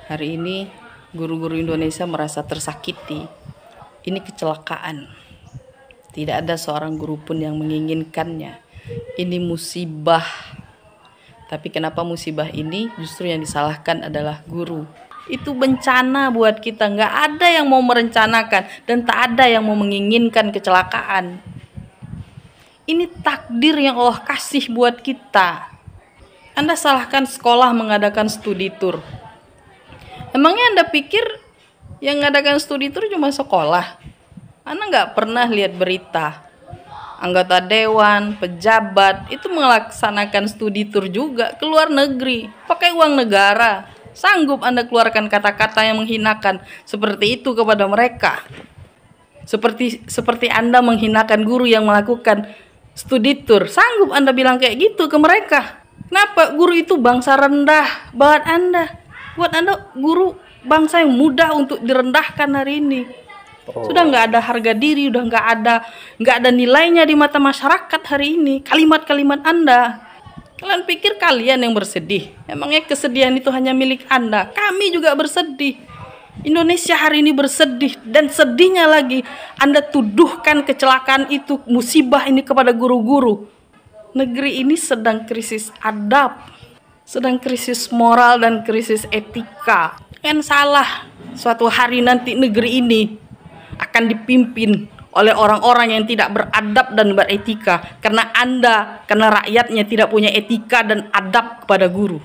Hari ini guru-guru Indonesia merasa tersakiti. Ini kecelakaan. Tidak ada seorang guru pun yang menginginkannya. Ini musibah. Tapi kenapa musibah ini justru yang disalahkan adalah guru? Itu bencana buat kita. Nggak ada yang mau merencanakan dan tak ada yang mau menginginkan kecelakaan. Ini takdir yang Allah kasih buat kita. Anda salahkan sekolah mengadakan studi tour. Emangnya Anda pikir yang mengadakan studi tour cuma sekolah? Anda nggak pernah lihat berita anggota dewan, pejabat itu melaksanakan studi tour juga ke luar negeri pakai uang negara. Sanggup Anda keluarkan kata-kata yang menghinakan seperti itu kepada mereka? Seperti Anda menghinakan guru yang melakukan studi tour. Sanggup Anda bilang kayak gitu ke mereka? Kenapa? Guru itu bangsa rendah buat Anda. Buat Anda guru bangsa yang mudah untuk direndahkan hari ini. Sudah nggak ada harga diri, udah nggak ada nilainya di mata masyarakat hari ini. Kalimat-kalimat Anda. Kalian pikir kalian yang bersedih? Emangnya kesedihan itu hanya milik Anda? Kami juga bersedih. Indonesia hari ini bersedih, dan sedihnya lagi Anda tuduhkan kecelakaan itu, musibah ini kepada guru-guru. Negeri ini sedang krisis adab, sedang krisis moral dan krisis etika. Kan salah, suatu hari nanti negeri ini akan dipimpin oleh orang-orang yang tidak beradab dan beretika, karena rakyatnya tidak punya etika dan adab kepada guru.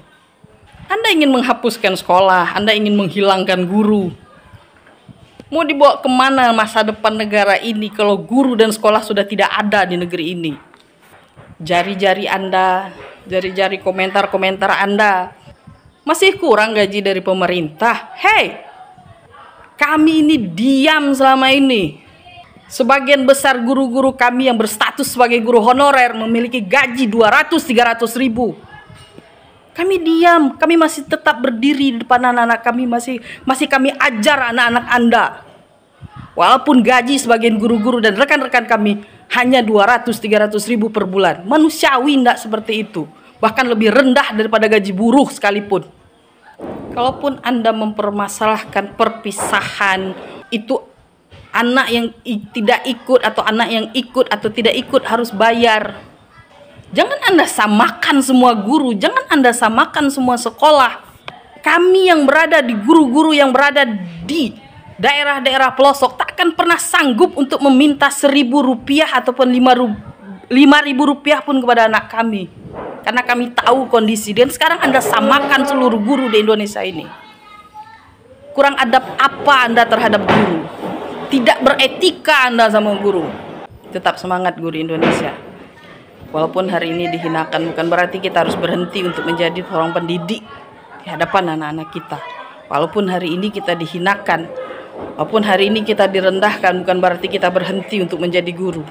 Anda ingin menghapuskan sekolah, Anda ingin menghilangkan guru. Mau dibawa kemana masa depan negara ini kalau guru dan sekolah sudah tidak ada di negeri ini? Jari-jari Anda, jari-jari komentar-komentar Anda, masih kurang gaji dari pemerintah? Hei, kami ini diam selama ini. Sebagian besar guru-guru kami yang berstatus sebagai guru honorer memiliki gaji 200-300 ribu. Kami diam, kami masih tetap berdiri di depan anak-anak kami, masih kami ajar anak-anak Anda. Walaupun gaji sebagian guru-guru dan rekan-rekan kami hanya 200-300 ribu per bulan. Manusiawi enggak seperti itu. Bahkan lebih rendah daripada gaji buruh sekalipun. Kalaupun Anda mempermasalahkan perpisahan, itu anak yang tidak ikut atau anak yang ikut atau tidak ikut harus bayar. Jangan Anda samakan semua guru, jangan Anda samakan semua sekolah. Kami yang berada di guru-guru yang berada di daerah-daerah pelosok tak akan pernah sanggup untuk meminta 1.000 rupiah ataupun 5.000 rupiah pun kepada anak kami. Karena kami tahu kondisi. Dan sekarang Anda samakan seluruh guru di Indonesia ini. Kurang adab apa Anda terhadap guru? Tidak beretika Anda sama guru. Tetap semangat guru Indonesia. Walaupun hari ini dihinakan, bukan berarti kita harus berhenti untuk menjadi seorang pendidik di hadapan anak-anak kita. Walaupun hari ini kita dihinakan, walaupun hari ini kita direndahkan, bukan berarti kita berhenti untuk menjadi guru.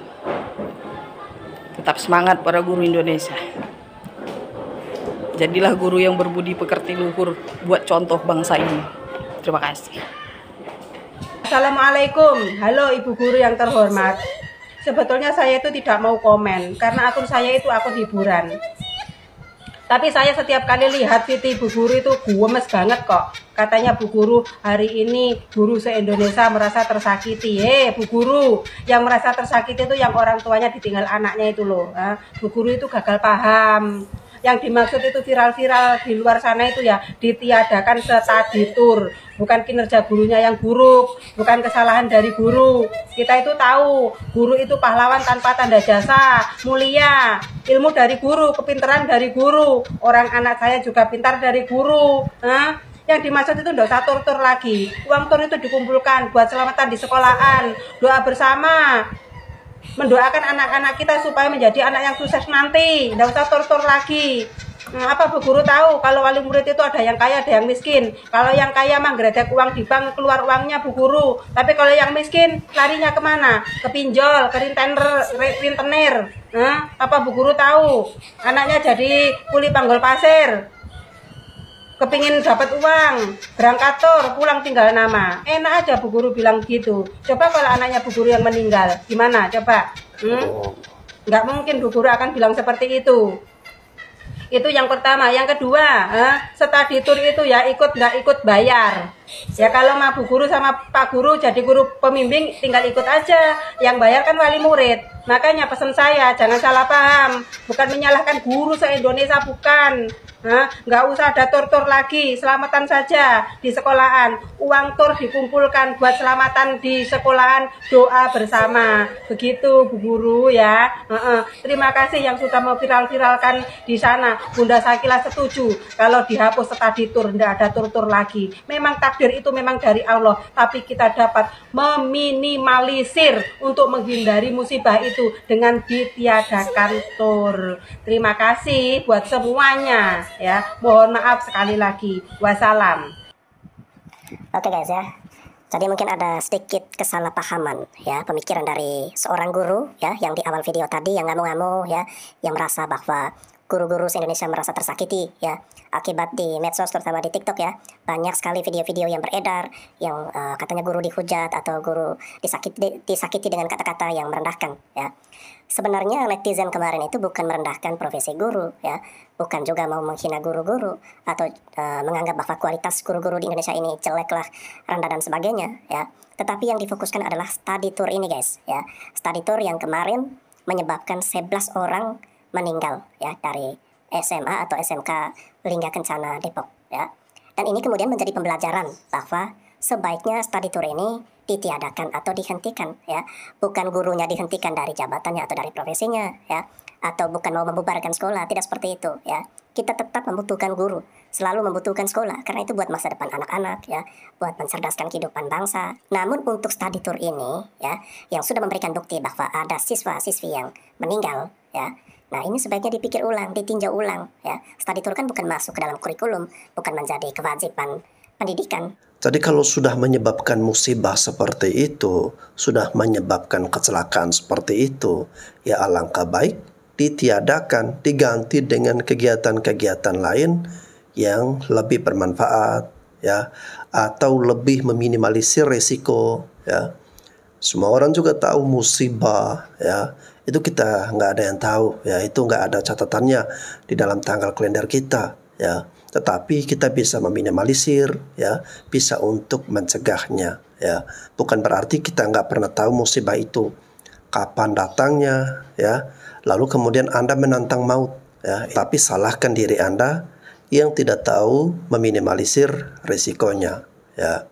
Tetap semangat para guru Indonesia. Jadilah guru yang berbudi pekerti luhur buat contoh bangsa ini. Terima kasih. Assalamualaikum. Halo Ibu Guru yang terhormat. Sebetulnya saya itu tidak mau komen karena akun saya itu akun hiburan. Tapi saya setiap kali lihat VT Ibu Guru itu gemes banget kok. Katanya Bu Guru hari ini guru se-Indonesia merasa tersakiti. Bu Guru, yang merasa tersakiti itu yang orang tuanya ditinggal anaknya itu loh. Bu Guru itu gagal paham. Yang dimaksud itu viral-viral di luar sana itu ya ditiadakan study tour. Bukan kinerja gurunya yang buruk, bukan kesalahan dari guru. Kita itu tahu, guru itu pahlawan tanpa tanda jasa, mulia. Ilmu dari guru, kepintaran dari guru. Orang anak saya juga pintar dari guru. Yang dimaksud itu nggak usah tur-tur lagi. Uang tur itu dikumpulkan buat selamatan di sekolahan. Doa bersama. Mendoakan anak-anak kita supaya menjadi anak yang sukses nanti. Nggak usah tur-tur lagi. Apa Bu Guru tahu kalau wali murid itu ada yang kaya, ada yang miskin. Kalau yang kaya mah gredek uang di bank, keluar uangnya Bu Guru. Tapi kalau yang miskin larinya kemana? Ke pinjol, ke rentenir. Apa Bu Guru tahu? Anaknya jadi kuli panggul pasir. Kepingin dapat uang, berangkat tur, pulang tinggal nama. Enak aja Bu Guru bilang gitu. Coba kalau anaknya Bu Guru yang meninggal, gimana? Coba. Nggak mungkin Bu Guru akan bilang seperti itu. Itu yang pertama. Yang kedua, study tour itu ya ikut nggak ikut bayar. Ya kalau mau Bu Guru sama Pak Guru jadi guru pembimbing tinggal ikut aja. Yang bayar kan wali murid. Makanya pesan saya jangan salah paham. Bukan menyalahkan guru se-Indonesia, bukan. Nggak usah ada tur-tur lagi, selamatan saja di sekolahan. Uang tur dikumpulkan buat selamatan di sekolahan, doa bersama. Begitu Bu Guru ya. Terima kasih yang sudah mau viral-viralkan di sana. Bunda Sakila setuju kalau dihapus study tour, nggak ada tur-tur lagi. Memang takdir itu memang dari Allah, tapi kita dapat meminimalisir untuk menghindari musibah itu dengan ditiadakan tur. Terima kasih buat semuanya. Ya, mohon maaf sekali lagi. Wassalam. Oke guys ya. Jadi mungkin ada sedikit kesalahpahaman ya, pemikiran dari seorang guru ya yang di awal video tadi yang ngamuk-ngamuk ya, yang merasa bahwa guru-guru se-Indonesia merasa tersakiti ya akibat di medsos terutama di TikTok ya. Banyak sekali video-video yang beredar yang katanya guru dihujat atau guru disakiti dengan kata-kata yang merendahkan ya. Sebenarnya netizen kemarin itu bukan merendahkan profesi guru ya, bukan juga mau menghina guru-guru atau menganggap bahwa kualitas guru-guru di Indonesia ini jelek lah, rendah dan sebagainya ya. Tetapi yang difokuskan adalah study tour ini guys ya. Study tour yang kemarin menyebabkan 11 orang meninggal ya dari SMA atau SMK Lingga Kencana Depok ya. Dan ini kemudian menjadi pembelajaran bahwa sebaiknya study tour ini ditiadakan atau dihentikan ya. Bukan gurunya dihentikan dari jabatannya atau dari profesinya ya, atau bukan mau membubarkan sekolah, tidak seperti itu ya. Kita tetap membutuhkan guru, selalu membutuhkan sekolah karena itu buat masa depan anak-anak ya, buat mencerdaskan kehidupan bangsa. Namun untuk study tour ini ya, yang sudah memberikan bukti bahwa ada siswa-siswi yang meninggal ya. Nah ini sebaiknya dipikir ulang, ditinjau ulang ya. Study tour kan bukan masuk ke dalam kurikulum, bukan menjadi kewajiban pendidikan. Jadi kalau sudah menyebabkan musibah seperti itu, sudah menyebabkan kecelakaan seperti itu, ya alangkah baik ditiadakan, diganti dengan kegiatan-kegiatan lain yang lebih bermanfaat ya, atau lebih meminimalisir resiko ya. Semua orang juga tahu musibah ya, itu kita nggak ada yang tahu ya, itu nggak ada catatannya di dalam tanggal kalender kita ya. Tetapi kita bisa meminimalisir ya, bisa untuk mencegahnya ya. Bukan berarti kita nggak pernah tahu musibah itu kapan datangnya ya, lalu kemudian Anda menantang maut ya. Tapi salahkan diri Anda yang tidak tahu meminimalisir risikonya ya.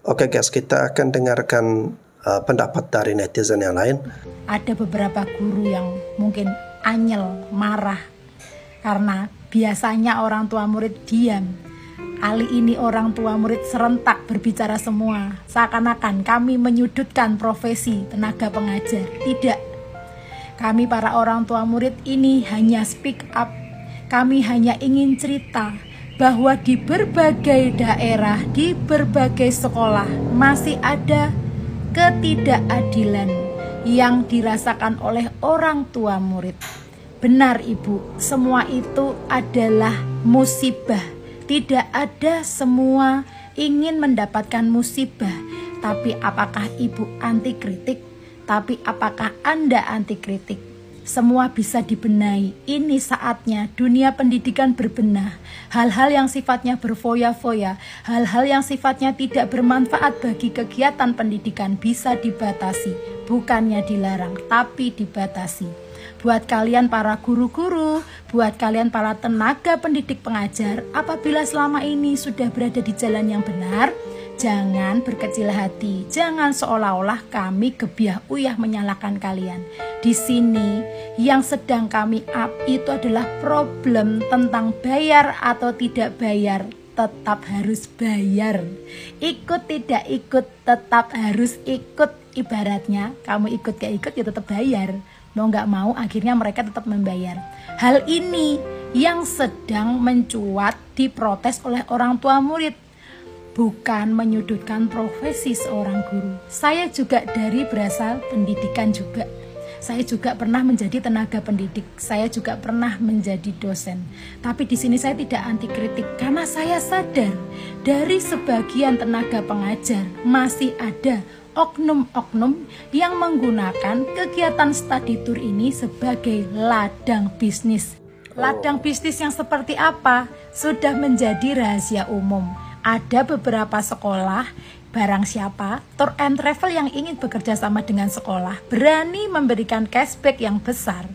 Oke guys, kita akan dengarkan pendapat dari netizen yang lain. Ada beberapa guru yang mungkin anyel, marah karena biasanya orang tua murid diam. Kali ini orang tua murid serentak berbicara semua. Seakan-akan kami menyudutkan profesi tenaga pengajar. Tidak. Kami para orang tua murid ini hanya speak up. Kami hanya ingin cerita bahwa di berbagai daerah, di berbagai sekolah masih ada ketidakadilan yang dirasakan oleh orang tua murid. Benar Ibu, semua itu adalah musibah. Tidak ada semua ingin mendapatkan musibah. Tapi apakah Ibu anti kritik? Tapi apakah Anda anti kritik? Semua bisa dibenahi. Ini saatnya dunia pendidikan berbenah. Hal-hal yang sifatnya berfoya-foya, hal-hal yang sifatnya tidak bermanfaat bagi kegiatan pendidikan bisa dibatasi. Bukannya dilarang, tapi dibatasi. Buat kalian para guru-guru, buat kalian para tenaga pendidik pengajar, apabila selama ini sudah berada di jalan yang benar, jangan berkecil hati. Jangan seolah-olah kami gebiah uyah menyalahkan kalian. Di sini yang sedang kami up itu adalah problem tentang bayar atau tidak bayar. Tetap harus bayar. Ikut tidak ikut tetap harus ikut. Ibaratnya kamu ikut gak ikut ya tetap bayar. Mau gak mau akhirnya mereka tetap membayar. Hal ini yang sedang mencuat diprotes oleh orang tua murid. Bukan menyudutkan profesi seorang guru. Saya juga dari berasal pendidikan juga. Saya juga pernah menjadi tenaga pendidik. Saya juga pernah menjadi dosen. Tapi di sini saya tidak anti kritik karena saya sadar dari sebagian tenaga pengajar masih ada oknum-oknum yang menggunakan kegiatan study tour ini sebagai ladang bisnis. Ladang bisnis yang seperti apa sudah menjadi rahasia umum. Ada beberapa sekolah, barang siapa, tour and travel yang ingin bekerja sama dengan sekolah, berani memberikan cashback yang besar,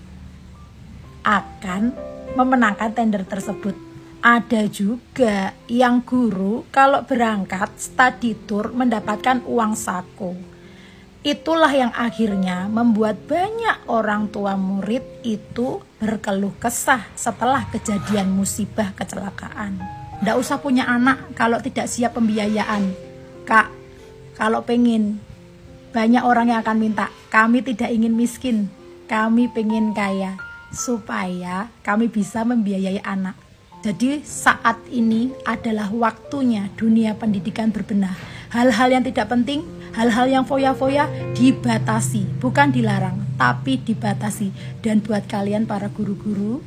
akan memenangkan tender tersebut. Ada juga yang guru kalau berangkat study tour mendapatkan uang saku. Itulah yang akhirnya membuat banyak orang tua murid itu berkeluh kesah setelah kejadian musibah kecelakaan. Nggak usah punya anak kalau tidak siap pembiayaan. Kak, kalau pengen, banyak orang yang akan minta. Kami tidak ingin miskin, kami pengen kaya, supaya kami bisa membiayai anak. Jadi saat ini adalah waktunya dunia pendidikan berbenah. Hal-hal yang tidak penting, hal-hal yang foya-foya dibatasi, bukan dilarang, tapi dibatasi. Dan buat kalian para guru-guru,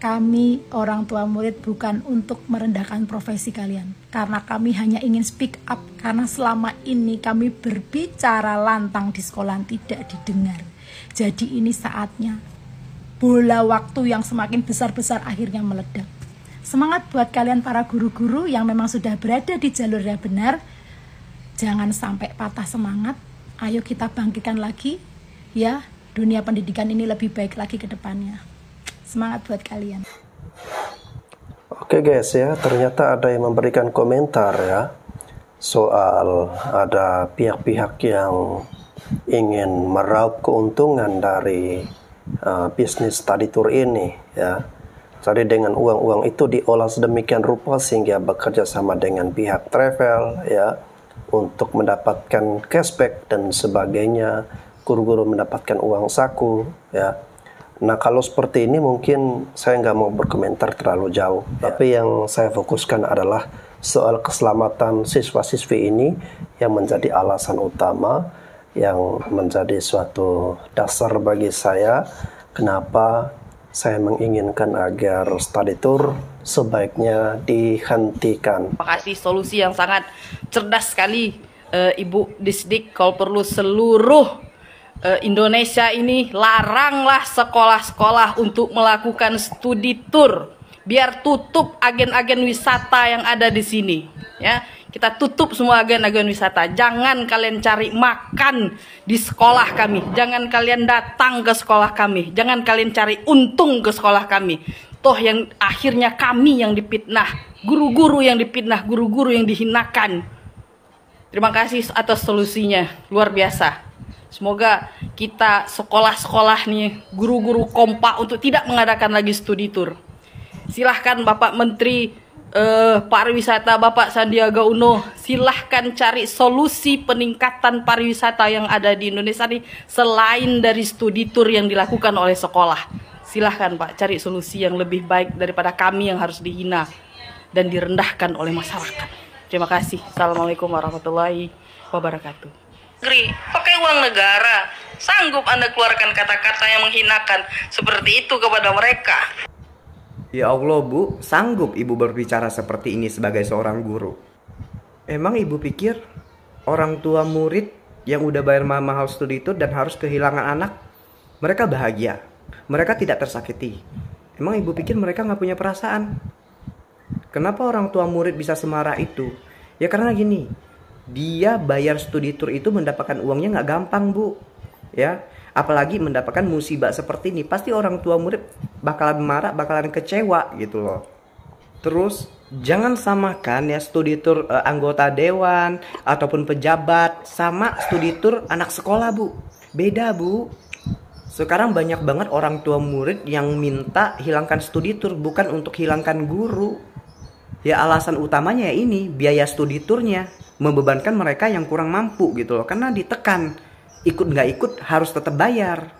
kami orang tua murid bukan untuk merendahkan profesi kalian, karena kami hanya ingin speak up, karena selama ini kami berbicara lantang di sekolah tidak didengar. Jadi ini saatnya bola waktu yang semakin besar-besar akhirnya meledak. Semangat buat kalian para guru-guru yang memang sudah berada di jalur yang benar. Jangan sampai patah semangat. Ayo kita bangkitkan lagi ya, dunia pendidikan ini lebih baik lagi ke depannya. Semangat buat kalian. Oke guys ya, ternyata ada yang memberikan komentar ya, soal ada pihak-pihak yang ingin meraup keuntungan dari bisnis study tour ini ya. Jadi dengan uang-uang itu diolah sedemikian rupa sehingga bekerja sama dengan pihak travel ya, untuk mendapatkan cashback dan sebagainya. Guru-guru mendapatkan uang saku ya. Nah kalau seperti ini mungkin saya nggak mau berkomentar terlalu jauh, tapi yang saya fokuskan adalah soal keselamatan siswa-siswi ini yang menjadi alasan utama, yang menjadi suatu dasar bagi saya kenapa saya menginginkan agar study tour sebaiknya dihentikan. Terima kasih, solusi yang sangat cerdas sekali Ibu Disdik. Kalau perlu seluruh Indonesia ini laranglah sekolah-sekolah untuk melakukan studi tour. Biar tutup agen-agen wisata yang ada di sini ya. Kita tutup semua agen-agen wisata. Jangan kalian cari makan di sekolah kami. Jangan kalian datang ke sekolah kami. Jangan kalian cari untung ke sekolah kami. Toh yang akhirnya kami yang dipitnah, guru-guru yang dipitnah, guru-guru yang dihinakan. Terima kasih atas solusinya, luar biasa. Semoga kita sekolah-sekolah nih, guru-guru kompak untuk tidak mengadakan lagi studi tour. Silahkan Bapak Menteri Pariwisata Bapak Sandiaga Uno, silahkan cari solusi peningkatan pariwisata yang ada di Indonesia nih, selain dari studi tour yang dilakukan oleh sekolah. Silahkan Pak, cari solusi yang lebih baik daripada kami yang harus dihina dan direndahkan oleh masyarakat. Terima kasih. Assalamualaikum warahmatullahi wabarakatuh. Pakai uang negara, sanggup Anda keluarkan kata-kata yang menghinakan seperti itu kepada mereka? Ya Allah Bu, sanggup Ibu berbicara seperti ini sebagai seorang guru? Emang Ibu pikir orang tua murid yang udah bayar mahal studi tour dan harus kehilangan anak, mereka bahagia? Mereka tidak tersakiti? Emang Ibu pikir mereka nggak punya perasaan? Kenapa orang tua murid bisa semarah itu? Ya karena gini, dia bayar studi tour itu mendapatkan uangnya nggak gampang Bu. Ya, apalagi mendapatkan musibah seperti ini, pasti orang tua murid bakalan marah, bakalan kecewa gitu loh. Terus jangan samakan ya studi tour anggota dewan ataupun pejabat sama studi tour anak sekolah Bu. Beda Bu. Sekarang banyak banget orang tua murid yang minta hilangkan studi tour, bukan untuk hilangkan guru. Ya alasan utamanya ya ini, biaya studi tournya membebankan mereka yang kurang mampu gitu loh, karena ditekan. Ikut nggak ikut harus tetap bayar.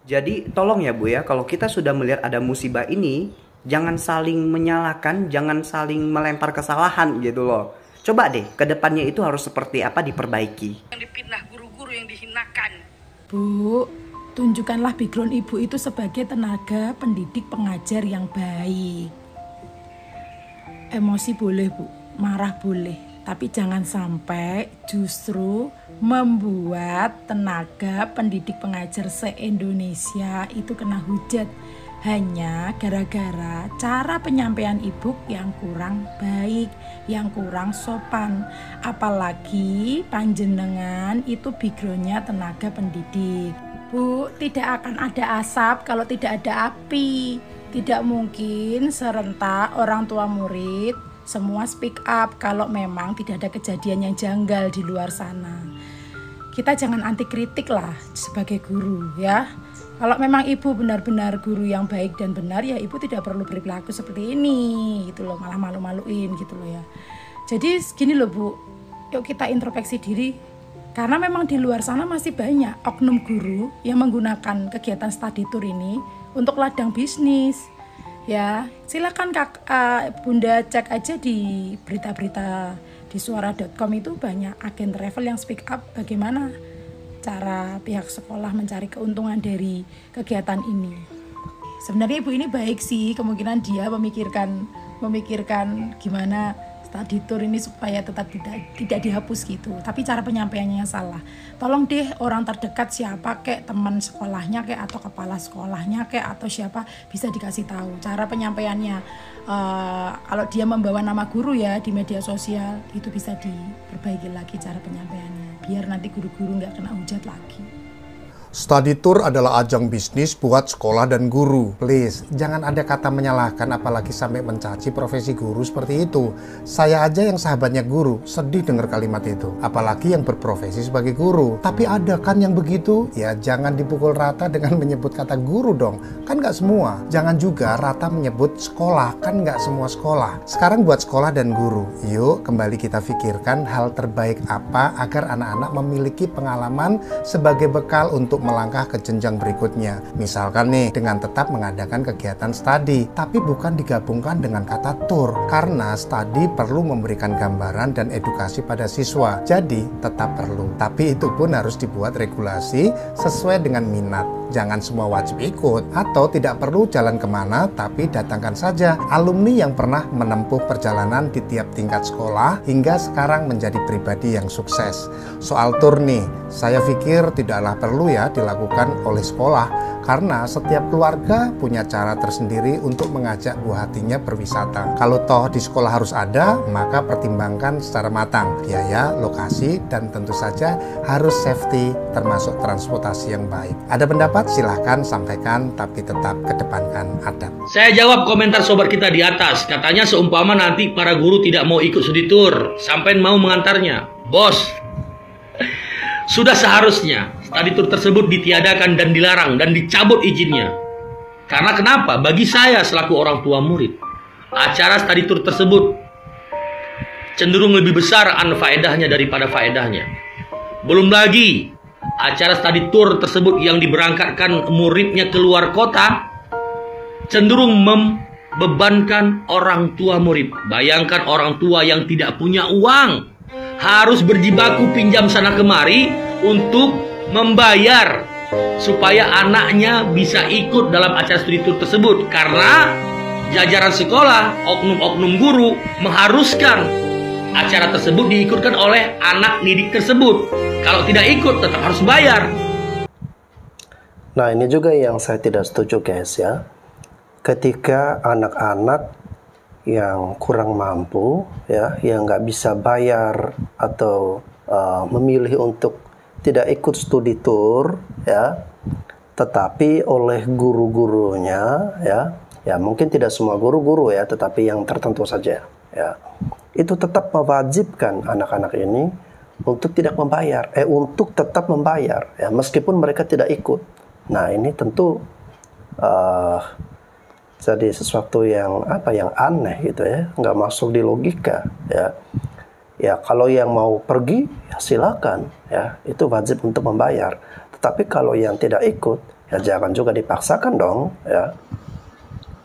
Jadi tolong ya Bu ya, kalau kita sudah melihat ada musibah ini, jangan saling menyalahkan, jangan saling melempar kesalahan gitu loh. Coba deh, kedepannya itu harus seperti apa diperbaiki. Yang dipitnah, guru-guru yang dihinakan. Bu, tunjukkanlah background Ibu itu sebagai tenaga pendidik pengajar yang baik. Emosi boleh Bu, marah boleh. Tapi jangan sampai justru membuat tenaga pendidik pengajar se-Indonesia itu kena hujat. Hanya gara-gara cara penyampaian ibu yang kurang baik, yang kurang sopan. Apalagi panjenengan itu backgroundnya tenaga pendidik. Bu, tidak akan ada asap kalau tidak ada api. Tidak mungkin serentak orang tua murid semua speak up kalau memang tidak ada kejadian yang janggal di luar sana. Kita jangan anti kritik lah sebagai guru ya. Kalau memang ibu benar-benar guru yang baik dan benar, ya ibu tidak perlu berperilaku seperti ini gitu loh, malah malu-maluin gitu loh ya. Jadi gini loh Bu, yuk kita introspeksi diri. Karena memang di luar sana masih banyak oknum guru yang menggunakan kegiatan study tour ini untuk ladang bisnis. Ya, silakan Bunda cek aja di berita-berita di suara.com itu banyak agen travel yang speak up bagaimana cara pihak sekolah mencari keuntungan dari kegiatan ini. Sebenarnya ibu ini baik sih, kemungkinan dia memikirkan gimana study tour ini supaya tetap tidak dihapus gitu. Tapi cara penyampaiannya salah. Tolong deh orang terdekat siapa kek, teman sekolahnya kek, atau kepala sekolahnya kek, atau siapa bisa dikasih tahu cara penyampaiannya. Kalau dia membawa nama guru ya di media sosial, itu bisa diperbaiki lagi cara penyampaiannya biar nanti guru-guru nggak kena hujat lagi. Study tour adalah ajang bisnis buat sekolah dan guru. Please, jangan ada kata menyalahkan apalagi sampai mencaci profesi guru seperti itu. Saya aja yang sahabatnya guru, sedih dengar kalimat itu. Apalagi yang berprofesi sebagai guru. Tapi ada kan yang begitu? Ya jangan dipukul rata dengan menyebut kata guru dong. Kan nggak semua. Jangan juga rata menyebut sekolah. Kan nggak semua sekolah. Sekarang buat sekolah dan guru. Yuk kembali kita pikirkan hal terbaik apa agar anak-anak memiliki pengalaman sebagai bekal untuk melangkah ke jenjang berikutnya. Misalkan nih, dengan tetap mengadakan kegiatan studi, tapi bukan digabungkan dengan kata tour, karena studi perlu memberikan gambaran dan edukasi pada siswa. Jadi, tetap perlu. Tapi itu pun harus dibuat regulasi sesuai dengan minat. Jangan semua wajib ikut, atau tidak perlu jalan kemana, tapi datangkan saja alumni yang pernah menempuh perjalanan di tiap tingkat sekolah hingga sekarang menjadi pribadi yang sukses. Soal tour nih, saya pikir tidaklah perlu ya dilakukan oleh sekolah, karena setiap keluarga punya cara tersendiri untuk mengajak buah hatinya berwisata. Kalau toh di sekolah harus ada, maka pertimbangkan secara matang biaya, lokasi, dan tentu saja harus safety termasuk transportasi yang baik. Ada pendapat? Silahkan sampaikan, tapi tetap kedepankan adab. Saya jawab komentar sobat kita di atas. Katanya seumpama nanti para guru tidak mau ikut studi tour, sampai mau mengantarnya. Bos, sudah seharusnya studi tour tersebut ditiadakan dan dilarang dan dicabut izinnya. Karena kenapa? Bagi saya selaku orang tua murid, acara studi tour tersebut cenderung lebih besar anfaedahnya daripada faedahnya. Belum lagi acara studi tour tersebut yang diberangkatkan muridnya keluar kota cenderung membebankan orang tua murid. Bayangkan orang tua yang tidak punya uang harus berjibaku pinjam sana kemari untuk membayar supaya anaknya bisa ikut dalam acara studi tour tersebut, karena jajaran sekolah, oknum-oknum guru mengharuskan acara tersebut diikutkan oleh anak didik tersebut. Kalau tidak ikut tetap harus bayar. Nah ini juga yang saya tidak setuju guys ya. Ketika anak-anak yang kurang mampu ya, yang nggak bisa bayar atau memilih untuk tidak ikut studi tour ya, tetapi oleh guru-gurunya ya mungkin tidak semua guru-guru ya, tetapi yang tertentu saja ya, itu tetap mewajibkan anak-anak ini untuk tetap membayar ya, meskipun mereka tidak ikut. Nah ini tentu jadi sesuatu yang aneh gitu ya, nggak masuk di logika ya. Ya kalau yang mau pergi ya silakan ya, itu wajib untuk membayar. Tetapi kalau yang tidak ikut ya jangan juga dipaksakan dong ya.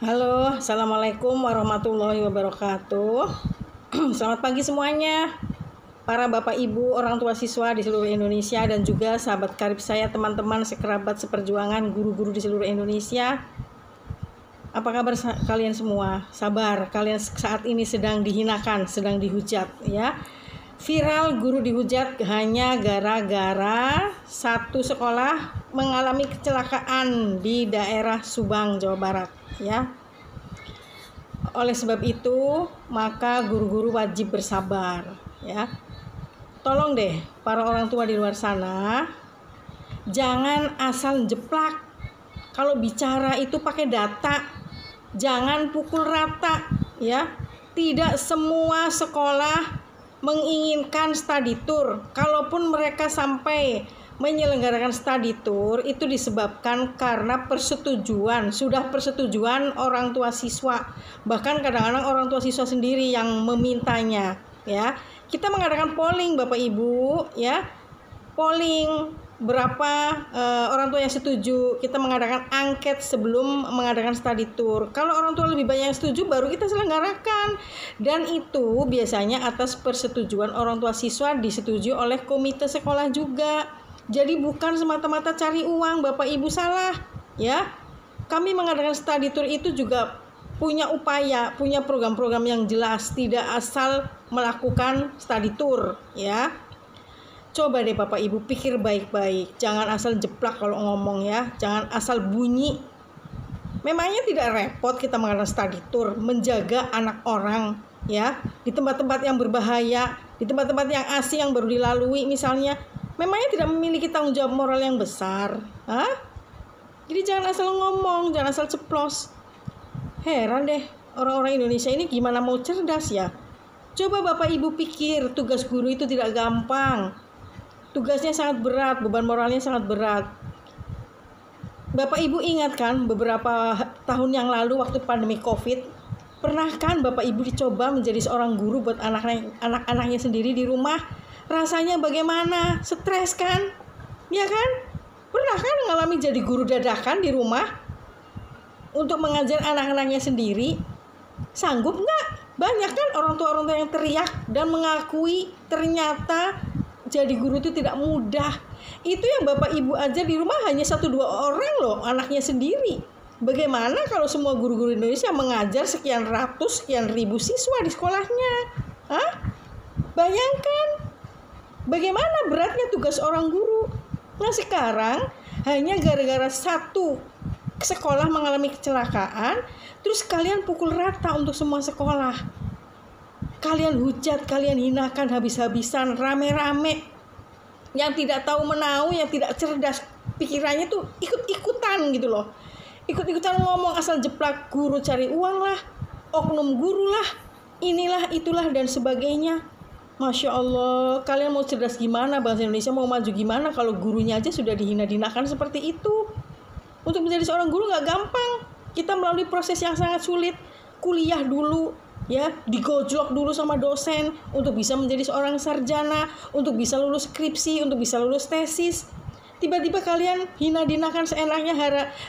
Halo, assalamualaikum warahmatullahi wabarakatuh. Selamat pagi semuanya, para bapak ibu orang tua siswa di seluruh Indonesia, dan juga sahabat karib saya, teman-teman sekerabat seperjuangan guru-guru di seluruh Indonesia. Apa kabar kalian semua? Sabar, kalian saat ini sedang dihinakan, sedang dihujat ya. Viral guru dihujat hanya gara-gara satu sekolah mengalami kecelakaan di daerah Subang, Jawa Barat, ya. Oleh sebab itu, maka guru-guru wajib bersabar, ya. Tolong deh para orang tua di luar sana, jangan asal jeplak. Kalau bicara itu pakai data, jangan pukul rata, ya. Tidak semua sekolah menginginkan study tour. Kalaupun mereka sampai menyelenggarakan study tour, itu disebabkan karena sudah persetujuan orang tua siswa. Bahkan kadang-kadang orang tua siswa sendiri yang memintanya, ya. Kita mengadakan polling Bapak Ibu, ya. Polling berapa orang tua yang setuju. Kita mengadakan angket sebelum mengadakan study tour. Kalau orang tua lebih banyak yang setuju, baru kita selenggarakan. Dan itu biasanya atas persetujuan orang tua siswa, disetujui oleh komite sekolah juga. Jadi bukan semata-mata cari uang, Bapak Ibu salah, ya. Kami mengadakan study tour itu juga punya upaya, punya program-program yang jelas, tidak asal melakukan study tour, ya. Coba deh Bapak Ibu pikir baik-baik, jangan asal jeplak kalau ngomong, ya. Jangan asal bunyi. Memangnya tidak repot kita mengadakan study tour, menjaga anak orang, ya, di tempat-tempat yang berbahaya, di tempat-tempat yang asing yang baru dilalui misalnya. Memangnya tidak memiliki tanggung jawab moral yang besar? Hah? Jadi jangan asal ngomong, jangan asal ceplos. Heran deh, orang-orang Indonesia ini gimana mau cerdas ya? Coba Bapak Ibu pikir, tugas guru itu tidak gampang. Tugasnya sangat berat, beban moralnya sangat berat. Bapak Ibu ingat kan beberapa tahun yang lalu waktu pandemi COVID, pernah kan Bapak Ibu dicoba menjadi seorang guru buat anak-anaknya sendiri di rumah? Rasanya bagaimana? Stres kan? Ya kan? Pernah kan mengalami jadi guru dadakan di rumah untuk mengajar anak-anaknya sendiri? Sanggup nggak? Banyak kan orang tua yang teriak dan mengakui ternyata jadi guru itu tidak mudah. Itu yang Bapak Ibu ajar di rumah hanya 1-2 orang loh, anaknya sendiri. Bagaimana kalau semua guru-guru Indonesia mengajar sekian ratus, sekian ribu siswa di sekolahnya? Hah? Bayangkan bagaimana beratnya tugas orang guru. Nah sekarang hanya gara-gara satu sekolah mengalami kecelakaan, terus kalian pukul rata untuk semua sekolah. Kalian hujat, kalian hinakan habis-habisan, rame-rame. Yang tidak tahu menau, yang tidak cerdas, pikirannya tuh ikut-ikutan gitu loh. Ikut-ikutan ngomong asal jeplak, guru cari uang lah, oknum guru lah, inilah, itulah, dan sebagainya. Masya Allah, kalian mau cerdas gimana? Bangsa Indonesia mau maju gimana kalau gurunya aja sudah dihina-hinakan seperti itu? Untuk menjadi seorang guru gak gampang. Kita melalui proses yang sangat sulit. Kuliah dulu, ya, digojlok dulu sama dosen untuk bisa menjadi seorang sarjana, untuk bisa lulus skripsi, untuk bisa lulus tesis. Tiba-tiba kalian hina-hinakan seenaknya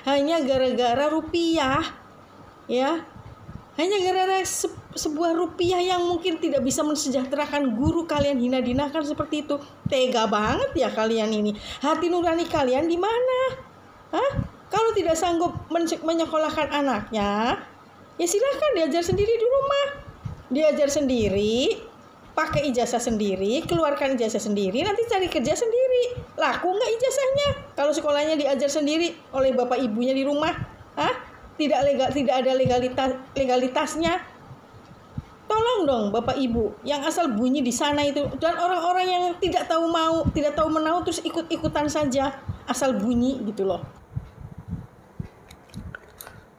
hanya gara-gara rupiah, ya. Hanya gara-gara sebuah rupiah yang mungkin tidak bisa mensejahterakan guru, kalian hina-hinakan seperti itu. Tega banget ya kalian ini. Hati nurani kalian di mana? Hah? Kalau tidak sanggup menyekolahkan anaknya, ya silahkan diajar sendiri di rumah. Diajar sendiri, pakai ijazah sendiri, keluarkan ijazah sendiri, nanti cari kerja sendiri. Laku nggak ijazahnya? Kalau sekolahnya diajar sendiri oleh bapak ibunya di rumah, hah? Tidak ada legalitasnya. Tolong dong Bapak Ibu yang asal bunyi di sana itu, dan orang-orang yang tidak tahu menau terus ikut-ikutan saja asal bunyi gitu loh.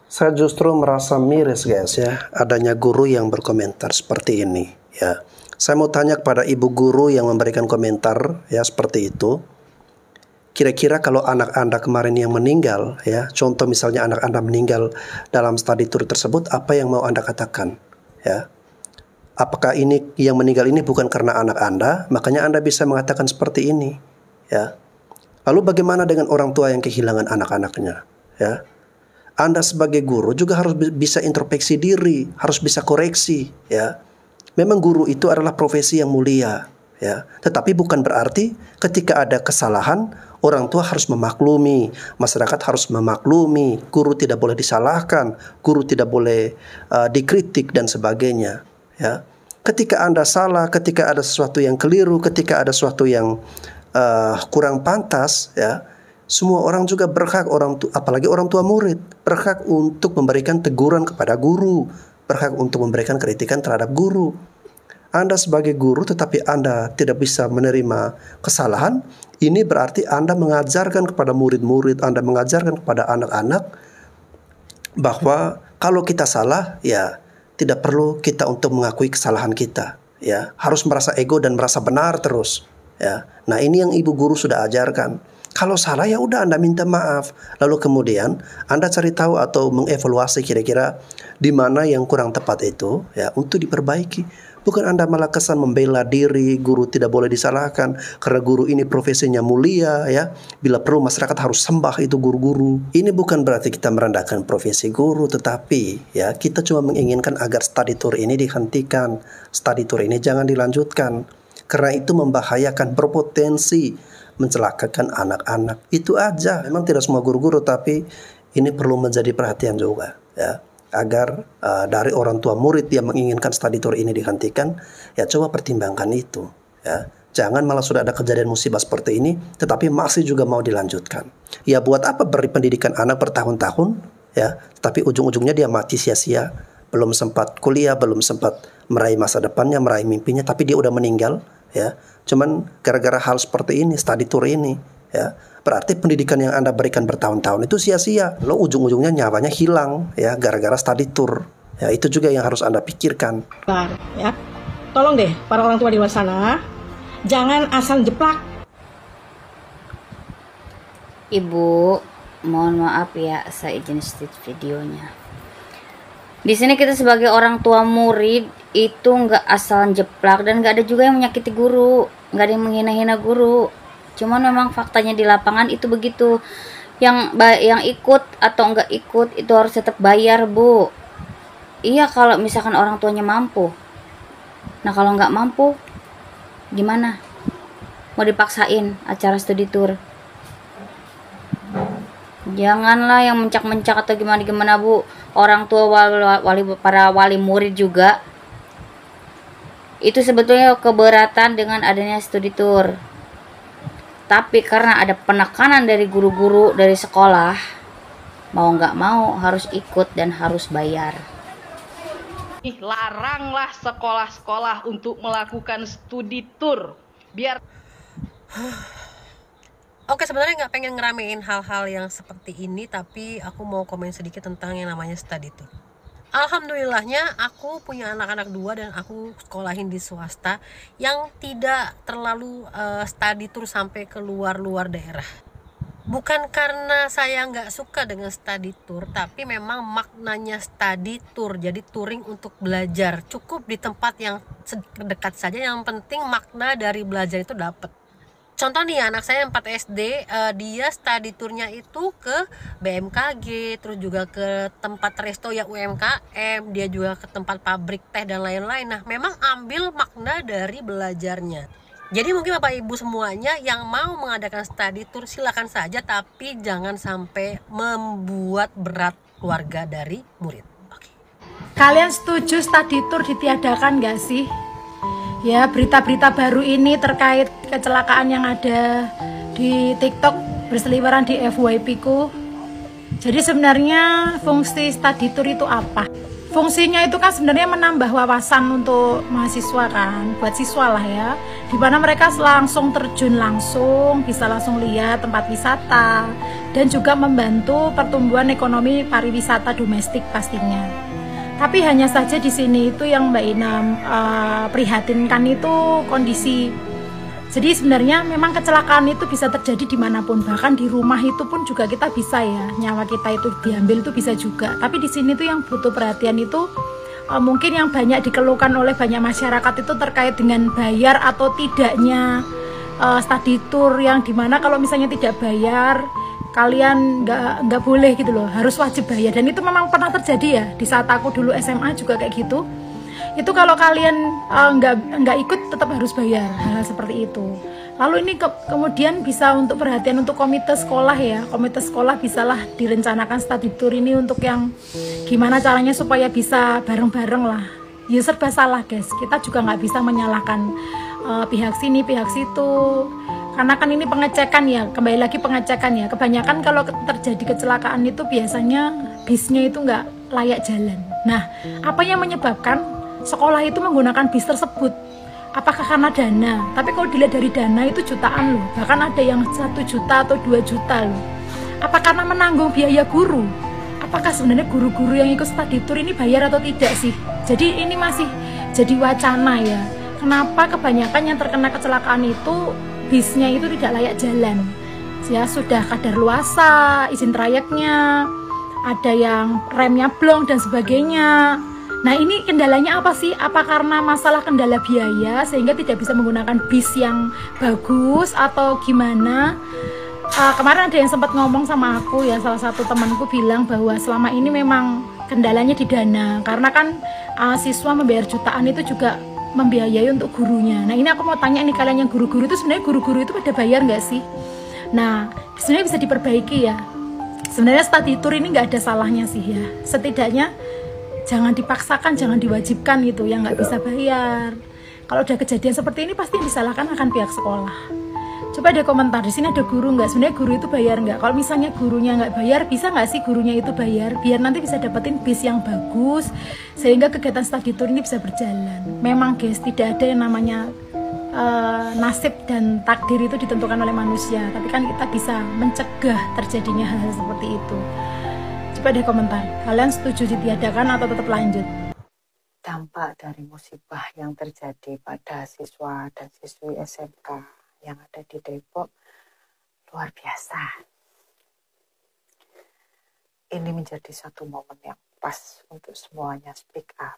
Saya justru merasa miris guys ya, adanya guru yang berkomentar seperti ini ya. Saya mau tanya kepada ibu guru yang memberikan komentar ya seperti itu. Kira-kira kalau anak Anda kemarin yang meninggal, ya, contoh misalnya anak Anda meninggal dalam study tour tersebut, apa yang mau Anda katakan? Ya, apakah ini yang meninggal ini bukan karena anak Anda, makanya Anda bisa mengatakan seperti ini? Ya, lalu bagaimana dengan orang tua yang kehilangan anak-anaknya? Ya, Anda sebagai guru juga harus bisa introspeksi diri, harus bisa koreksi. Ya, memang guru itu adalah profesi yang mulia. Ya, tetapi bukan berarti ketika ada kesalahan orang tua harus memaklumi, masyarakat harus memaklumi, guru tidak boleh disalahkan, guru tidak boleh dikritik dan sebagainya. Ya, ketika Anda salah, ketika ada sesuatu yang keliru, ketika ada sesuatu yang kurang pantas, ya, Semua orang juga berhak, apalagi orang tua murid, berhak untuk memberikan teguran kepada guru, berhak untuk memberikan kritikan terhadap guru. Anda sebagai guru tetapi Anda tidak bisa menerima kesalahan, ini berarti Anda mengajarkan kepada murid-murid, Anda mengajarkan kepada anak-anak bahwa kalau kita salah, ya tidak perlu kita untuk mengakui kesalahan kita, ya harus merasa ego dan merasa benar terus, ya. Nah, ini yang ibu guru sudah ajarkan. Kalau salah ya udah Anda minta maaf. Lalu kemudian Anda cari tahu atau mengevaluasi kira-kira di mana yang kurang tepat itu, ya, untuk diperbaiki. Bukan Anda malah kesan membela diri, guru tidak boleh disalahkan karena guru ini profesinya mulia, ya. Bila perlu masyarakat harus sembah itu guru-guru. Ini bukan berarti kita merendahkan profesi guru, tetapi ya kita cuma menginginkan agar study tour ini dihentikan. Study tour ini jangan dilanjutkan. Karena itu membahayakan, berpotensi mencelakakan anak-anak. Itu aja. Memang tidak semua guru-guru, tapi ini perlu menjadi perhatian juga, ya, agar dari orang tua murid yang menginginkan study tour ini dihentikan, ya coba pertimbangkan itu, ya. Jangan malah sudah ada kejadian musibah seperti ini tetapi masih juga mau dilanjutkan. Ya buat apa beri pendidikan anak bertahun-tahun, ya, tapi ujung-ujungnya dia mati sia-sia, belum sempat kuliah, belum sempat meraih masa depannya, meraih mimpinya, tapi dia udah meninggal, ya. Cuman gara-gara hal seperti ini, study tour ini, ya, berarti pendidikan yang Anda berikan bertahun-tahun itu sia-sia. Lo ujung-ujungnya nyawanya hilang, ya, gara-gara study tour. Ya, itu juga yang harus Anda pikirkan. Ya, tolong deh para orang tua di luar sana, jangan asal jeplak. Ibu, mohon maaf ya, saya izin stop videonya. Di sini kita sebagai orang tua murid itu nggak asal jeplak dan nggak ada juga yang menyakiti guru, nggak ada yang menghina-hina guru. Cuman memang faktanya di lapangan itu begitu. Yang ikut atau nggak ikut itu harus tetap bayar, Bu. Iya kalau misalkan orang tuanya mampu. Nah kalau nggak mampu, gimana? Mau dipaksain acara studi tour? Janganlah yang mencak-mencak atau gimana-gimana, Bu. Orang tua para wali murid juga itu sebetulnya keberatan dengan adanya studi tour. Tapi karena ada penekanan dari guru-guru dari sekolah, mau nggak mau harus ikut dan harus bayar. Laranglah sekolah-sekolah untuk melakukan studi tour. Biar Oke, sebenarnya nggak pengen ngeramein hal-hal yang seperti ini, tapi aku mau komen sedikit tentang yang namanya study tour. Alhamdulillahnya aku punya anak-anak 2 dan aku sekolahin di swasta yang tidak terlalu study tour sampai ke luar daerah. Bukan karena saya nggak suka dengan study tour, tapi memang maknanya study tour, jadi touring untuk belajar. Cukup di tempat yang dekat saja, yang penting makna dari belajar itu dapat. Contoh nih, anak saya 4 SD, dia study tournya itu ke BMKG, terus juga ke tempat resto yang UMKM, dia juga ke tempat pabrik teh dan lain-lain. Nah, memang ambil makna dari belajarnya. Jadi mungkin Bapak Ibu semuanya yang mau mengadakan study tour silakan saja, tapi jangan sampai membuat berat keluarga dari murid. Oke. Kalian setuju study tour ditiadakan gak sih? Ya, berita-berita baru ini terkait kecelakaan yang ada di TikTok berseliweran di FYP ku. Jadi sebenarnya fungsi study tour itu apa? Fungsinya itu kan sebenarnya menambah wawasan untuk mahasiswa kan, buat siswa lah ya. Dimana mereka langsung terjun langsung, bisa langsung lihat tempat wisata, dan juga membantu pertumbuhan ekonomi pariwisata domestik pastinya. Tapi hanya saja di sini itu yang Mbak Ina prihatinkan itu kondisi. Jadi sebenarnya memang kecelakaan itu bisa terjadi dimanapun, bahkan di rumah itu pun juga kita bisa ya, nyawa kita itu diambil itu bisa juga. Tapi di sini tuh yang butuh perhatian itu mungkin yang banyak dikeluhkan oleh banyak masyarakat itu terkait dengan bayar atau tidaknya study tour, yang dimana kalau misalnya tidak bayar kalian nggak boleh gitu loh, harus wajib bayar. Dan itu memang pernah terjadi ya di saat aku dulu SMA juga kayak gitu. Itu kalau kalian nggak ikut tetap harus bayar, hal seperti itu. Lalu ini kemudian bisa untuk perhatian untuk komite sekolah ya, komite sekolah bisalah direncanakan study tour ini untuk yang gimana caranya supaya bisa bareng-bareng lah. Ya serba salah guys, kita juga nggak bisa menyalahkan pihak sini pihak situ. Karena kan ini pengecekan ya, kembali lagi pengecekan ya. Kebanyakan kalau terjadi kecelakaan itu biasanya bisnya itu nggak layak jalan. Nah, apa yang menyebabkan sekolah itu menggunakan bis tersebut? Apakah karena dana? Tapi kalau dilihat dari dana itu jutaan loh. Bahkan ada yang 1 juta atau 2 juta loh. Apa karena menanggung biaya guru? Apakah sebenarnya guru-guru yang ikut study tour ini bayar atau tidak sih? Jadi ini masih jadi wacana ya. Kenapa kebanyakan yang terkena kecelakaan itu bisnya itu tidak layak jalan? Ya sudah kadaluarsa, izin trayeknya, ada yang remnya blong dan sebagainya. Nah ini kendalanya apa sih? Apa karena masalah kendala biaya sehingga tidak bisa menggunakan bis yang bagus atau gimana? Kemarin ada yang sempat ngomong sama aku ya, salah satu temanku bilang bahwa selama ini memang kendalanya di dana. Karena kan siswa membayar jutaan itu juga membiayai untuk gurunya. Nah ini aku mau tanya nih, kalian yang guru-guru itu sebenarnya guru-guru itu pada bayar nggak sih? Nah sebenarnya bisa diperbaiki ya. Sebenarnya study tour ini nggak ada salahnya sih ya. Setidaknya jangan dipaksakan, jangan diwajibkan gitu yang nggak bisa bayar. Kalau udah kejadian seperti ini pasti yang disalahkan akan pihak sekolah. Coba ada komentar, di sini ada guru nggak? Sebenarnya guru itu bayar nggak? Kalau misalnya gurunya nggak bayar, bisa nggak sih gurunya itu bayar? Biar nanti bisa dapetin bis yang bagus, sehingga kegiatan study tour ini bisa berjalan. Memang guys, tidak ada yang namanya nasib dan takdir itu ditentukan oleh manusia. Tapi kan kita bisa mencegah terjadinya hal-hal seperti itu. Coba deh komentar, kalian setuju ditiadakan atau tetap lanjut? Dampak dari musibah yang terjadi pada siswa dan siswi SMK yang ada di Depok luar biasa. Ini menjadi satu momen yang pas untuk semuanya speak up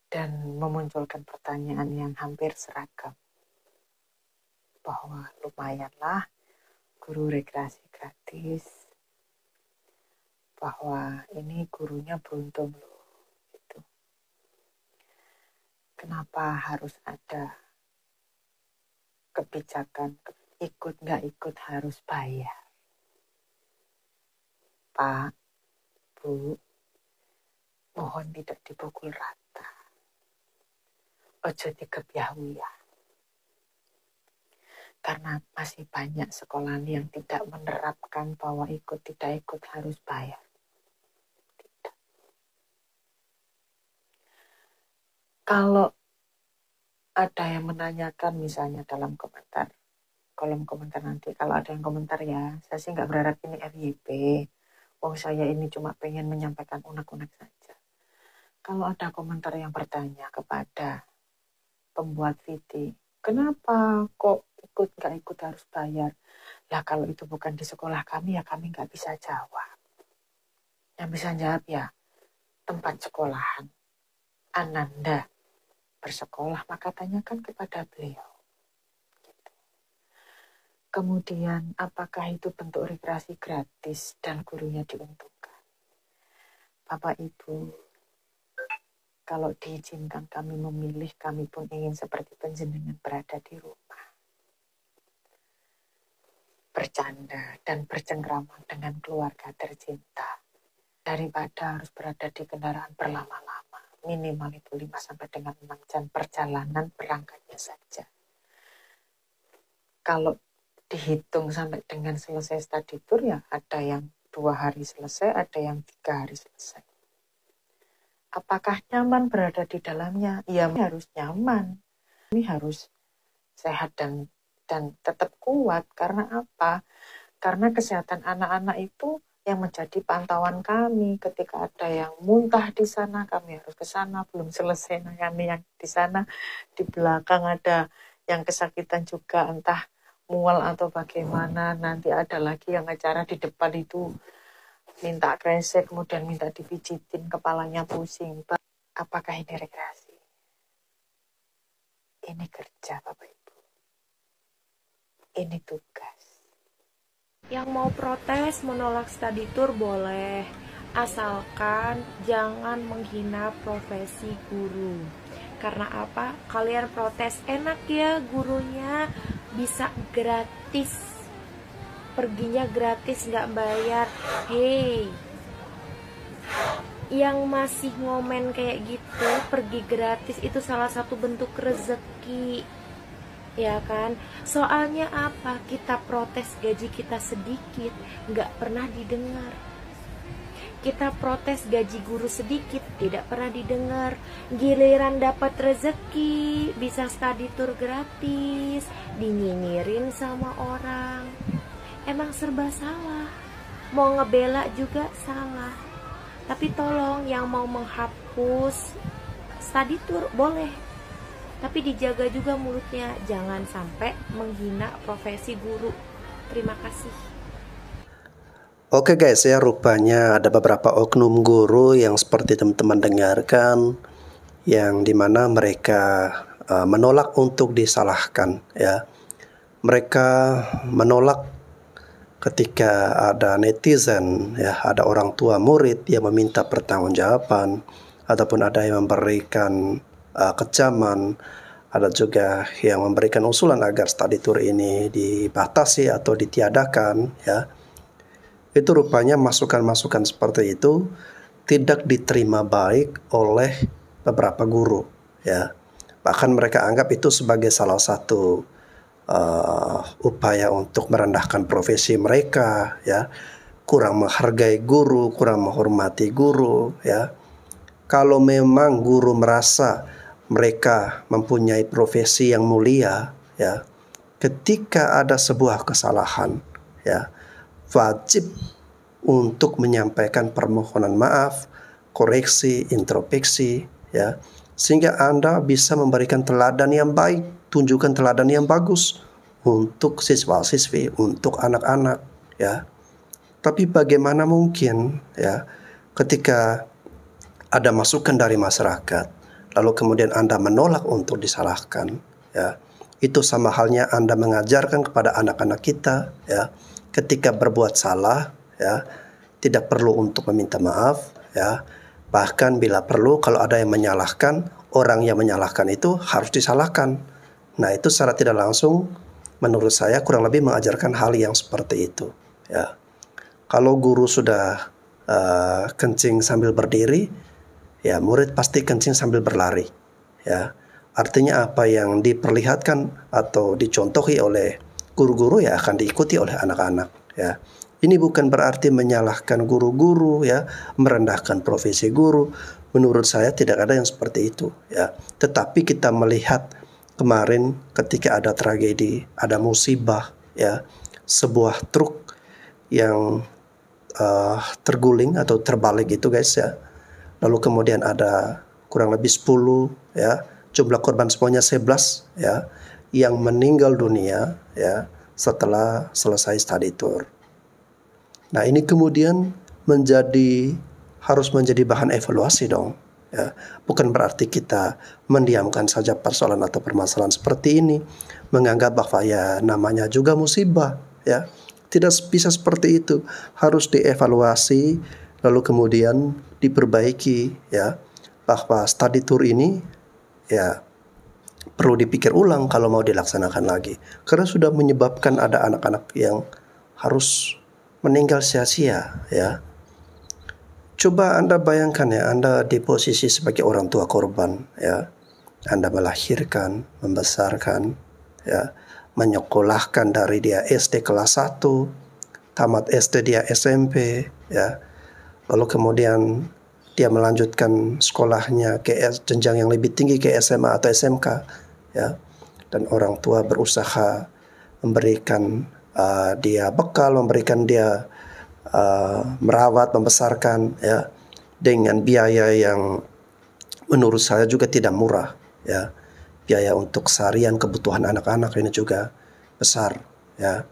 dan memunculkan pertanyaan yang hampir seragam, bahwa lumayanlah guru rekreasi gratis, bahwa ini gurunya beruntung loh gitu. Kenapa harus ada kebijakan ikut nggak ikut harus bayar? Pak, Bu, mohon tidak dipukul rata. Ojo dikebiahu ya. Karena masih banyak sekolah yang tidak menerapkan bahwa ikut tidak ikut harus bayar. Tidak. Kalau ada yang menanyakan misalnya dalam komentar, kolom komentar nanti, kalau ada yang komentar ya, saya sih nggak berharap ini FYP. Wong saya ini cuma pengen menyampaikan unek-unek saja. Kalau ada komentar yang bertanya kepada pembuat video, kenapa kok ikut nggak ikut harus bayar? Lah kalau itu bukan di sekolah kami ya kami nggak bisa jawab. Yang bisa jawab ya tempat sekolahan Ananda bersekolah, maka tanyakan kepada beliau. Kemudian apakah itu bentuk rekreasi gratis dan gurunya diuntungkan? Bapak Ibu, kalau diizinkan kami memilih, kami pun ingin seperti panjenengan berada di rumah, bercanda dan bercengkrama dengan keluarga tercinta, daripada harus berada di kendaraan berlama-lama. Minimal itu 5 sampai dengan 6 jam perjalanan berangkatnya saja. Kalau dihitung sampai dengan selesai study tour ya ada yang 2 hari selesai, ada yang 3 hari selesai. Apakah nyaman berada di dalamnya? Ya harus nyaman. Ini harus sehat dan tetap kuat. Karena apa? Karena kesehatan anak-anak itu yang menjadi pantauan kami. Ketika ada yang muntah di sana, kami harus ke sana. Belum selesai kami yang di sana. Di belakang ada yang kesakitan juga, entah mual atau bagaimana. Nanti ada lagi yang acara di depan itu minta kresek, kemudian minta dipijitin, kepalanya pusing. Apakah ini rekreasi? Ini kerja, Bapak Ibu. Ini tugas. Yang mau protes, menolak study tour boleh, asalkan jangan menghina profesi guru. Karena apa? Kalian protes, enak ya gurunya bisa gratis, perginya gratis nggak bayar. Hey, yang masih ngomen kayak gitu, pergi gratis itu salah satu bentuk rezeki. ya kan? Soalnya apa? Kita protes gaji kita sedikit, nggak pernah didengar. Kita protes gaji guru sedikit, tidak pernah didengar. Giliran dapat rezeki, bisa study tour gratis, dinyinyirin sama orang. Emang serba salah. Mau ngebela juga salah. Tapi tolong yang mau menghapus study tour boleh, tapi dijaga juga mulutnya, jangan sampai menghina profesi guru. Terima kasih. Oke guys ya, rupanya ada beberapa oknum guru yang seperti teman-teman dengarkan, yang dimana mereka menolak untuk disalahkan ya. Mereka menolak ketika ada netizen ya, ada orang tua murid yang meminta pertanggungjawaban, ataupun ada yang memberikan kecaman, ada juga yang memberikan usulan agar study tour ini dibatasi atau ditiadakan ya. Itu rupanya masukan-masukan seperti itu tidak diterima baik oleh beberapa guru ya. Bahkan mereka anggap itu sebagai salah satu upaya untuk merendahkan profesi mereka ya, kurang menghargai guru, kurang menghormati guru ya. Kalau memang guru merasa mereka mempunyai profesi yang mulia ya, ketika ada sebuah kesalahan ya, wajib untuk menyampaikan permohonan maaf, koreksi, introspeksi ya, sehingga Anda bisa memberikan teladan yang baik, tunjukkan teladan yang bagus untuk siswa-siswi, untuk anak-anak ya. Tapi bagaimana mungkin ya, ketika ada masukan dari masyarakat lalu kemudian Anda menolak untuk disalahkan ya. Itu sama halnya Anda mengajarkan kepada anak-anak kita ya, ketika berbuat salah ya, tidak perlu untuk meminta maaf ya. Bahkan bila perlu, kalau ada yang menyalahkan, orang yang menyalahkan itu harus disalahkan. Nah, itu secara tidak langsung menurut saya kurang lebih mengajarkan hal yang seperti itu ya. Kalau guru sudah kencing sambil berdiri ya, murid pasti kencing sambil berlari ya. Artinya apa yang diperlihatkan atau dicontohi oleh guru-guru ya akan diikuti oleh anak-anak ya. Ini bukan berarti menyalahkan guru-guru ya, merendahkan profesi guru. Menurut saya tidak ada yang seperti itu ya. Tetapi kita melihat kemarin ketika ada tragedi, ada musibah ya, sebuah truk yang terguling atau terbalik gitu guys ya. Lalu kemudian ada kurang lebih 10 ya, jumlah korban semuanya 11 ya, yang meninggal dunia ya setelah selesai study tour. Nah, ini kemudian harus menjadi bahan evaluasi dong ya. Bukan berarti kita mendiamkan saja persoalan atau permasalahan seperti ini, menganggap bahwa ya namanya juga musibah ya. Tidak bisa seperti itu, harus dievaluasi lalu kemudian diperbaiki ya, bahwa study tour ini ya perlu dipikir ulang kalau mau dilaksanakan lagi, karena sudah menyebabkan ada anak-anak yang harus meninggal sia-sia ya. Coba Anda bayangkan ya, Anda di posisi sebagai orang tua korban ya. Anda melahirkan, membesarkan ya, menyekolahkan dari dia SD kelas 1, tamat SD dia SMP ya. Lalu kemudian dia melanjutkan sekolahnya ke jenjang yang lebih tinggi, ke SMA atau SMK ya. Dan orang tua berusaha memberikan dia bekal, memberikan dia merawat, membesarkan ya, dengan biaya yang menurut saya juga tidak murah ya. Biaya untuk seharian kebutuhan anak-anak ini juga besar ya.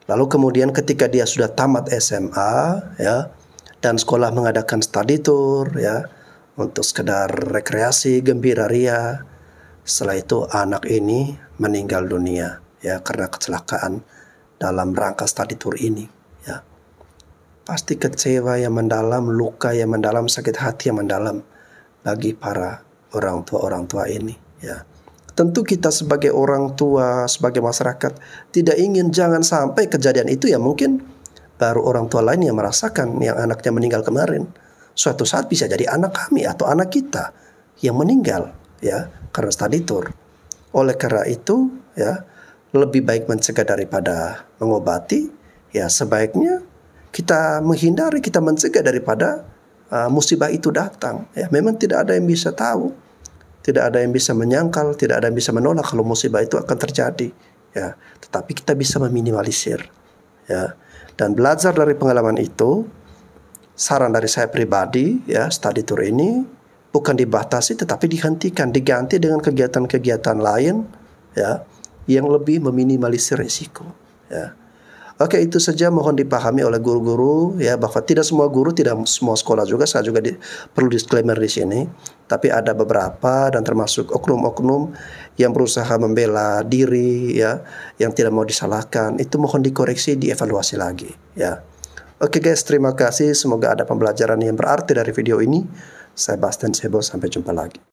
Lalu kemudian ketika dia sudah tamat SMA ya, dan sekolah mengadakan study tour ya, untuk sekedar rekreasi, gembira ria, setelah itu anak ini meninggal dunia ya karena kecelakaan dalam rangka study tour ini ya. Pasti kecewa yang mendalam, luka yang mendalam, sakit hati yang mendalam bagi para orang tua ini ya. Tentu kita sebagai orang tua, sebagai masyarakat tidak ingin jangan sampai kejadian itu ya, mungkin baru orang tua lain yang merasakan yang anaknya meninggal kemarin. Suatu saat bisa jadi anak kami atau anak kita yang meninggal ya karena study tour. Oleh karena itu, ya, lebih baik mencegah daripada mengobati. Ya, sebaiknya kita menghindari, kita mencegah daripada musibah itu datang. Ya, memang tidak ada yang bisa tahu, tidak ada yang bisa menyangkal, tidak ada yang bisa menolak kalau musibah itu akan terjadi. Ya, tetapi kita bisa meminimalisir. Ya, dan belajar dari pengalaman itu, saran dari saya pribadi, ya, study tour ini bukan dibatasi tetapi dihentikan, diganti dengan kegiatan-kegiatan lain, ya, yang lebih meminimalisir risiko. Ya. Oke, itu saja mohon dipahami oleh guru-guru, ya, bahwa tidak semua guru, tidak semua sekolah juga. Saya juga perlu disclaimer di sini. Tapi ada beberapa dan termasuk oknum-oknum yang berusaha membela diri, ya, yang tidak mau disalahkan. Itu mohon dikoreksi, dievaluasi lagi, ya. Oke guys, terima kasih. Semoga ada pembelajaran yang berarti dari video ini. Saya Bastian Sebo, sampai jumpa lagi.